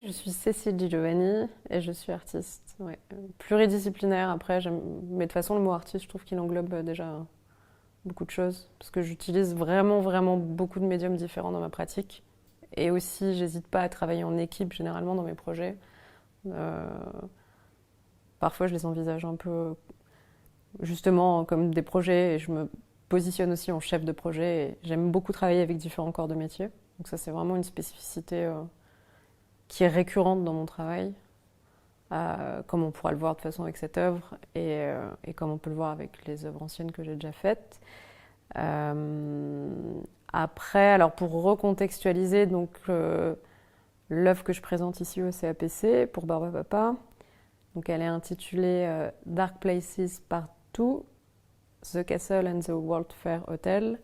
Je suis Cécile Di Giovanni et je suis artiste. Ouais. Pluridisciplinaire après, mais de toute façon le mot artiste, je trouve qu'il englobe déjà beaucoup de choses parce que j'utilise vraiment beaucoup de médiums différents dans ma pratique. Et aussi, j'hésite pas à travailler en équipe généralement dans mes projets. Euh, Parfois, je les envisage un peu justement comme des projets et je me positionne aussi en chef de projet. Et j'aime beaucoup travailler avec différents corps de métier. Donc ça, c'est vraiment une spécificité qui est récurrente dans mon travail, comme on pourra le voir de toute façon avec cette œuvre et comme on peut le voir avec les œuvres anciennes que j'ai déjà faites. Euh, Après, alors pour recontextualiser, donc l'œuvre que je présente ici au CAPC pour Barba Papa, donc elle est intitulée Dark Places Part 2, The Castle and the World Fair Hotel.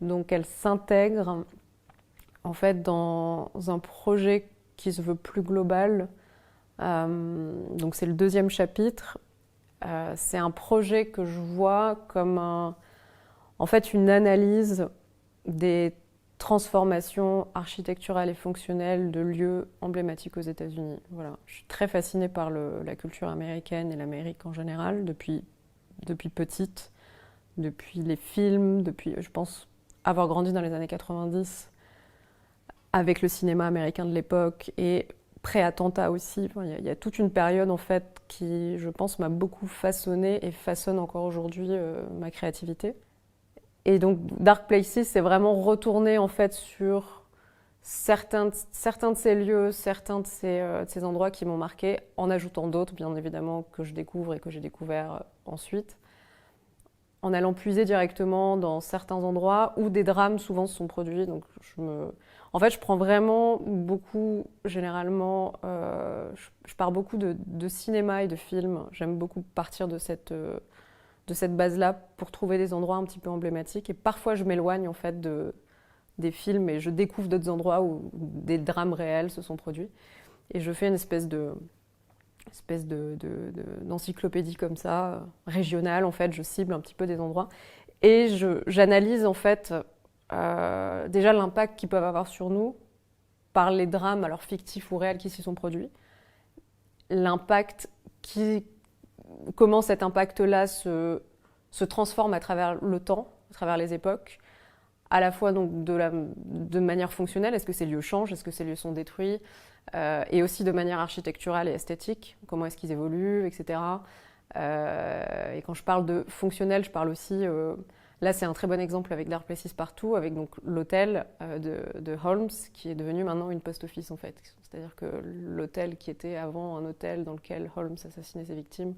Donc elle s'intègre en fait dans un projet qui se veut plus global. Donc c'est le deuxième chapitre. C'est un projet que je vois comme en fait une analyse des transformations architecturales et fonctionnelles de lieux emblématiques aux États-Unis. Voilà. Je suis très fascinée par la culture américaine et l'Amérique en général depuis petite, depuis les films, depuis, je pense, avoir grandi dans les années 90 avec le cinéma américain de l'époque et pré-attentat aussi. Enfin, il y a toute une période en fait qui, je pense, m'a beaucoup façonné et façonne encore aujourd'hui ma créativité. Et donc Dark Places, c'est vraiment retourner en fait sur certains de ces lieux, certains de ces endroits qui m'ont marqué, en ajoutant d'autres, bien évidemment, que je découvre et que j'ai découvert ensuite, en allant puiser directement dans certains endroits où des drames souvent se sont produits. Donc en fait, je prends vraiment beaucoup, généralement, je pars beaucoup de cinéma et de films. J'aime beaucoup partir de cette base-là pour trouver des endroits un petit peu emblématiques. Et parfois, je m'éloigne en fait des films et je découvre d'autres endroits où des drames réels se sont produits. Et je fais une d'encyclopédie comme ça, régionale en fait. Je cible un petit peu des endroits et j'analyse en fait déjà l'impact qu'ils peuvent avoir sur nous par les drames, alors fictifs ou réels, qui s'y sont produits. L'impact comment cet impact-là se transforme à travers le temps, à travers les époques, à la fois donc de manière fonctionnelle, est-ce que ces lieux changent, est-ce que ces lieux sont détruits, et aussi de manière architecturale et esthétique, comment est-ce qu'ils évoluent, etc. Et quand je parle de fonctionnel, je parle aussi, là c'est un très bon exemple avec Dark Places Partout, avec donc l'hôtel de Holmes, qui est devenu maintenant une post-office en fait. C'est-à-dire que l'hôtel qui était avant un hôtel dans lequel Holmes assassinait ses victimes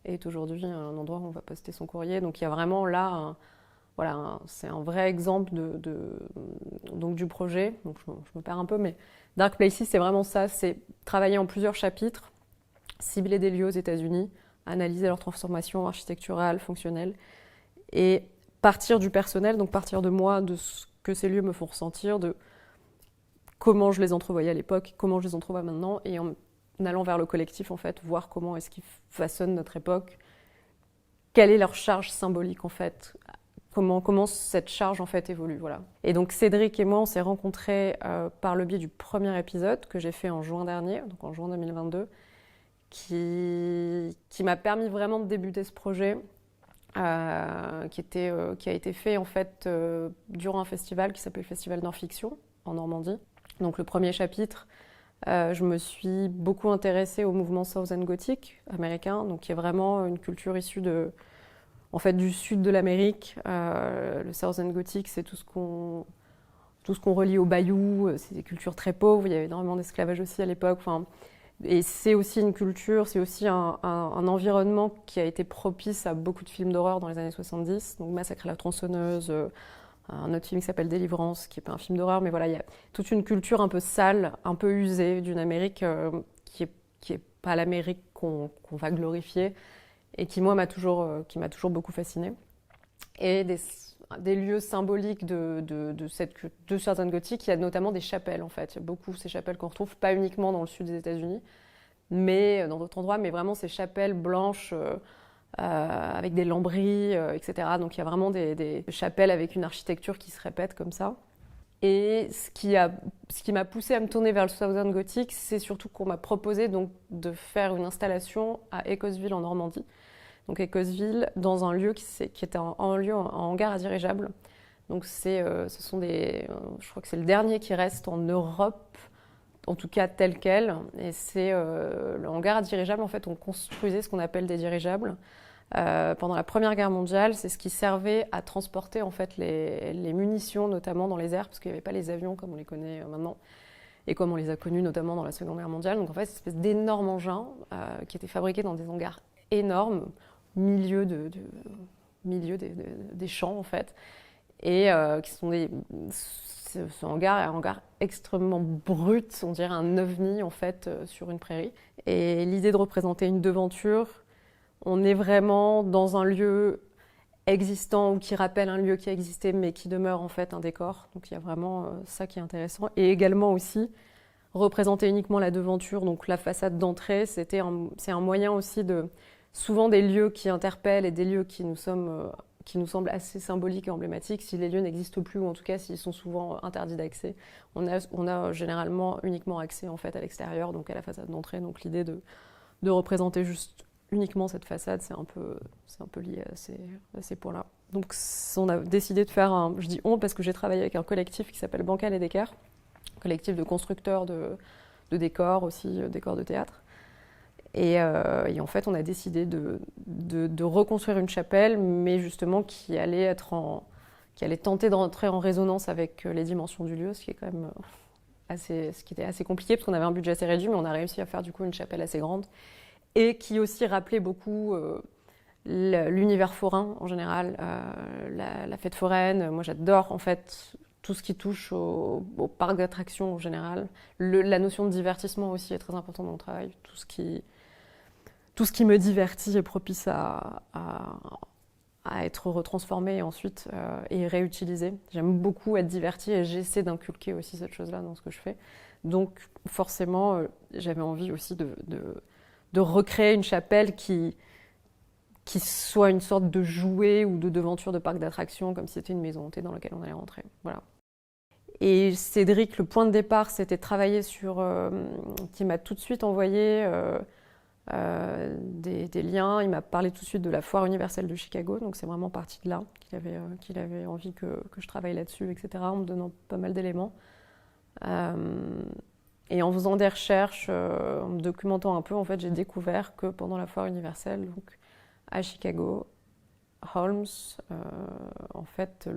est aujourd'hui un endroit où on va poster son courrier. Donc il y a vraiment là, voilà, c'est un vrai exemple donc du projet. Donc je me perds un peu, mais Dark Places, c'est vraiment ça, c'est travailler en plusieurs chapitres, cibler des lieux aux États-Unis, analyser leur transformation architecturale, fonctionnelle, et partir du personnel, donc partir de moi, de ce que ces lieux me font ressentir, de comment je les entrevoyais à l'époque, comment je les entrevois maintenant, et en allant vers le collectif, en fait, voir comment est-ce qu'ils façonnent notre époque, quelle est leur charge symbolique, en fait, comment cette charge, en fait, évolue, voilà. Et donc, Cédric et moi, on s'est rencontrés par le biais du premier épisode que j'ai fait en juin dernier, donc en juin 2022, qui m'a permis vraiment de débuter ce projet, qui a été fait, en fait, durant un festival qui s'appelle le Festival Nord Fiction, en Normandie. Donc, le premier chapitre, je me suis beaucoup intéressée au mouvement Southern Gothic américain, donc qui est vraiment une culture issue en fait, du sud de l'Amérique. Le Southern Gothic, c'est tout ce qu'on relie au bayou, c'est des cultures très pauvres, il y avait énormément d'esclavage aussi à l'époque. Enfin, et c'est aussi une culture, c'est aussi un environnement qui a été propice à beaucoup de films d'horreur dans les années 70, donc Massacre à la tronçonneuse, un autre film qui s'appelle Délivrance, qui n'est pas un film d'horreur, mais voilà, il y a toute une culture un peu sale, un peu usée d'une Amérique qui est pas l'Amérique qu'on va glorifier et qui, moi, qui m'a toujours beaucoup fascinée. Et des lieux symboliques de Southern Gothic, il y a notamment des chapelles, en fait. Il y a beaucoup ces chapelles qu'on retrouve, pas uniquement dans le sud des États-Unis, mais dans d'autres endroits, mais vraiment ces chapelles blanches avec des lambris, etc. Donc il y a vraiment des chapelles avec une architecture qui se répète comme ça. Et ce qui m'a poussée à me tourner vers le Southern Gothic, c'est surtout qu'on m'a proposé donc de faire une installation à Écosville en Normandie. Donc Écosville, dans un lieu qui était un lieu en hangar à dirigeables. Donc ce sont je crois que c'est le dernier qui reste en Europe, en tout cas tel quel. Et c'est le hangar à dirigeables. En fait, on construisait ce qu'on appelle des dirigeables. Pendant la Première Guerre mondiale, c'est ce qui servait à transporter en fait les munitions, notamment dans les airs, parce qu'il n'y avait pas les avions comme on les connaît maintenant, et comme on les a connus notamment dans la Seconde Guerre mondiale. Donc en fait, c'est une espèce d'énorme engin qui était fabriqué dans des hangars énormes, milieu des champs en fait, et qui sont ce hangar est un hangar extrêmement brut, on dirait un ovni en fait sur une prairie. Et l'idée de représenter une devanture, on est vraiment dans un lieu existant ou qui rappelle un lieu qui a existé mais qui demeure en fait un décor. Donc il y a vraiment ça qui est intéressant. Et également aussi représenter uniquement la devanture, donc la façade d'entrée, c'est un moyen aussi de souvent des lieux qui interpellent et des lieux qui nous semblent assez symboliques et emblématiques. Si les lieux n'existent plus ou en tout cas s'ils sont souvent interdits d'accès, on a généralement uniquement accès en fait à l'extérieur, donc à la façade d'entrée. Donc l'idée de représenter juste uniquement cette façade, c'est un peu lié à ces points-là. Donc on a décidé de faire je dis on parce que j'ai travaillé avec un collectif qui s'appelle Bancal et Decker, collectif de constructeurs de décors aussi, décors de théâtre. Et en fait, on a décidé de reconstruire une chapelle, mais justement qui allait tenter de rentrer en résonance avec les dimensions du lieu, ce qui est quand même ce qui était assez compliqué parce qu'on avait un budget assez réduit, mais on a réussi à faire du coup une chapelle assez grande et qui aussi rappelait beaucoup l'univers forain en général, la fête foraine. Moi, j'adore en fait tout ce qui touche au parc d'attractions en général. La notion de divertissement aussi est très importante dans mon travail. Tout ce qui me divertit est propice à être retransformé et ensuite et réutilisé. J'aime beaucoup être divertie et j'essaie d'inculquer aussi cette chose-là dans ce que je fais. Donc forcément, j'avais envie aussi de recréer une chapelle qui soit une sorte de jouet ou de devanture de parc d'attractions, comme si c'était une maison hantée dans laquelle on allait rentrer. Voilà. Et Cédric, le point de départ, c'était de travailler qui m'a tout de suite envoyé des liens. Il m'a parlé tout de suite de la Foire universelle de Chicago, donc c'est vraiment parti de là qu'il avait envie que je travaille là-dessus, etc., en me donnant pas mal d'éléments. Et en faisant des recherches, en me documentant un peu, en fait, j'ai découvert que pendant la Foire universelle, donc à Chicago, Holmes, en fait,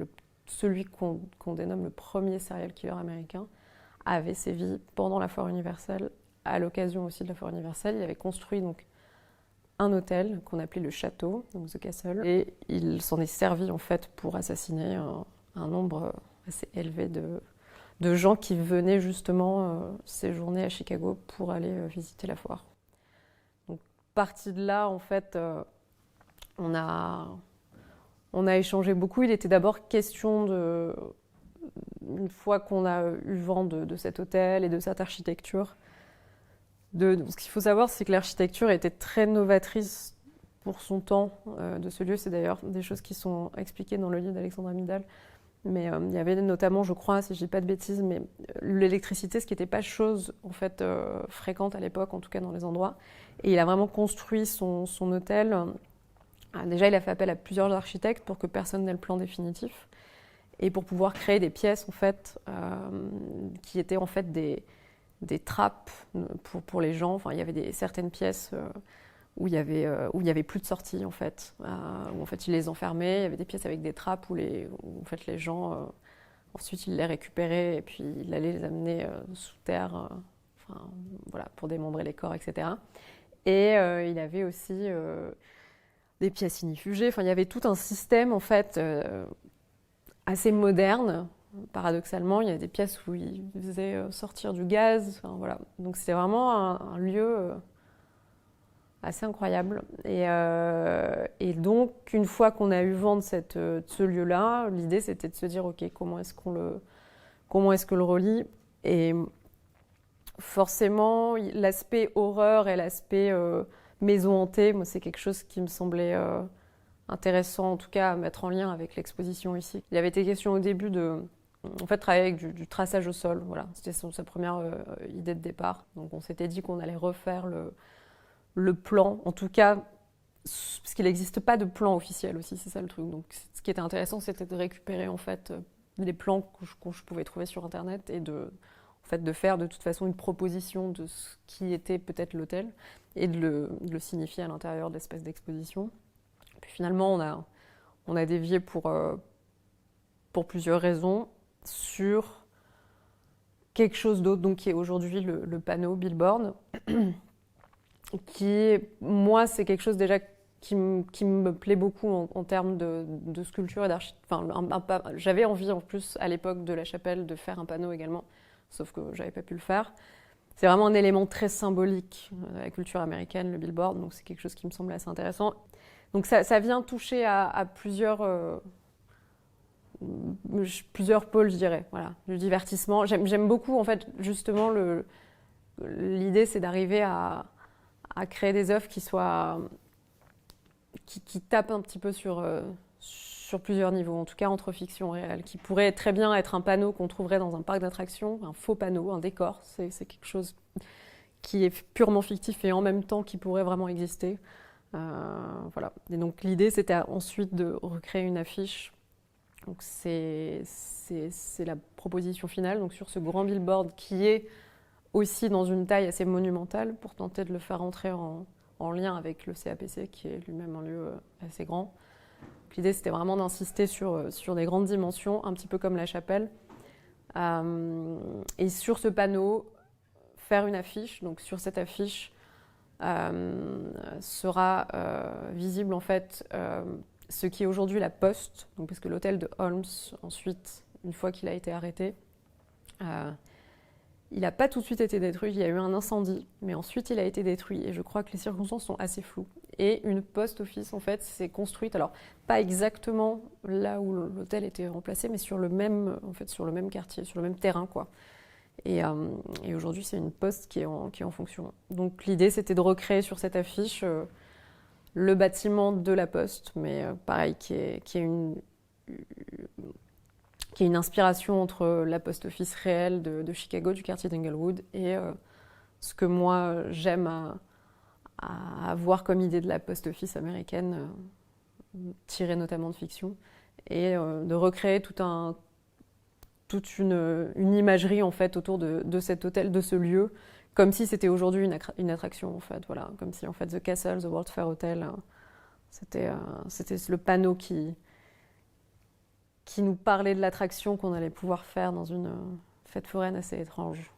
celui qu'on dénomme le premier serial killer américain, avait sévi pendant la Foire universelle, à l'occasion aussi de la Foire universelle. Il avait construit donc un hôtel qu'on appelait le château, donc The Castle, et il s'en est servi en fait pour assassiner un nombre assez élevé de gens qui venaient justement séjourner à Chicago pour aller visiter la foire. Donc, parti de là, en fait, on a échangé beaucoup. Il était d'abord question une fois qu'on a eu vent de cet hôtel et de cette architecture, ce qu'il faut savoir, c'est que l'architecture était très novatrice pour son temps de ce lieu. C'est d'ailleurs des choses qui sont expliquées dans le livre d'Alexandre Amidal. Mais il y avait notamment, je crois, si je dis pas de bêtises, mais l'électricité, ce qui n'était pas chose en fait fréquente à l'époque, en tout cas dans les endroits. Et il a vraiment construit son hôtel. Déjà, il a fait appel à plusieurs architectes pour que personne n'ait le plan définitif et pour pouvoir créer des pièces en fait qui étaient en fait des trappes pour les gens. Enfin, il y avait certaines pièces où il y avait plus de sortie en fait, où en fait ils les enfermaient. Il y avait des pièces avec des trappes où en fait les gens ensuite ils les récupéraient et puis il allait les amener sous terre, enfin voilà, pour démembrer les corps, etc. Et il avait aussi des pièces ignifugées. Enfin, il y avait tout un système en fait assez moderne. Paradoxalement, il y a des pièces où ils faisaient sortir du gaz. Enfin, voilà. Donc c'était vraiment un lieu assez incroyable. Et donc, une fois qu'on a eu vent de ce lieu-là, l'idée c'était de se dire, ok, comment est-ce que le relie. Et forcément, l'aspect horreur et l'aspect maison hantée, moi, c'est quelque chose qui me semblait intéressant, en tout cas, à mettre en lien avec l'exposition ici. Il y avait été question au début en fait, travailler avec du traçage au sol. Voilà, c'était sa première idée de départ. Donc on s'était dit qu'on allait refaire le plan, en tout cas, parce qu'il n'existe pas de plan officiel aussi, c'est ça le truc. Donc ce qui était intéressant, c'était de récupérer en fait les plans que je pouvais trouver sur Internet et en fait, de faire de toute façon une proposition de ce qui était peut-être l'hôtel et de le signifier à l'intérieur de l'espèce d'exposition. Puis finalement, on a dévié pour plusieurs raisons sur quelque chose d'autre, donc qui est aujourd'hui le panneau Billboard, qui, moi, c'est quelque chose déjà qui me plaît beaucoup en termes de sculpture et d'architecture. Enfin, j'avais envie en plus à l'époque de la chapelle de faire un panneau également, sauf que j'avais pas pu le faire. C'est vraiment un élément très symbolique de la culture américaine, le billboard, donc c'est quelque chose qui me semble assez intéressant. Donc ça vient toucher à plusieurs pôles, je dirais, voilà, du divertissement. J'aime beaucoup, en fait, justement, l'idée, c'est d'arriver à créer des œuvres qui tapent un petit peu sur plusieurs niveaux, en tout cas entre fiction et réel, qui pourrait très bien être un panneau qu'on trouverait dans un parc d'attractions, un faux panneau, un décor. C'est quelque chose qui est purement fictif et en même temps qui pourrait vraiment exister. Voilà. Et donc l'idée, c'était ensuite de recréer une affiche. Donc c'est la proposition finale, donc sur ce grand billboard qui est aussi dans une taille assez monumentale pour tenter de le faire entrer en lien avec le CAPC qui est lui-même un lieu assez grand. L'idée, c'était vraiment d'insister sur des grandes dimensions, un petit peu comme la chapelle. Et sur ce panneau, faire une affiche. Donc sur cette affiche sera visible en fait ce qui est aujourd'hui la poste, donc parce que l'hôtel de Holmes, ensuite, une fois qu'il a été arrêté, il n'a pas tout de suite été détruit, il y a eu un incendie, mais ensuite il a été détruit et je crois que les circonstances sont assez floues. Et une post office en fait s'est construite, alors pas exactement là où l'hôtel était remplacé, mais sur le même quartier, sur le même terrain quoi. Et aujourd'hui c'est une poste qui est en fonction. Donc l'idée c'était de recréer sur cette affiche le bâtiment de la poste, mais pareil qui est une inspiration entre la post office réelle de Chicago, du quartier d'Englewood, et ce que moi j'aime à avoir comme idée de la post office américaine, tirée notamment de fiction, et de recréer toute une imagerie en fait autour de cet hôtel, de ce lieu, comme si c'était aujourd'hui une attraction en fait, voilà, comme si en fait The Castle, The World Fair Hotel, c'était le panneau qui nous parlait de l'attraction qu'on allait pouvoir faire dans une fête foraine assez étrange.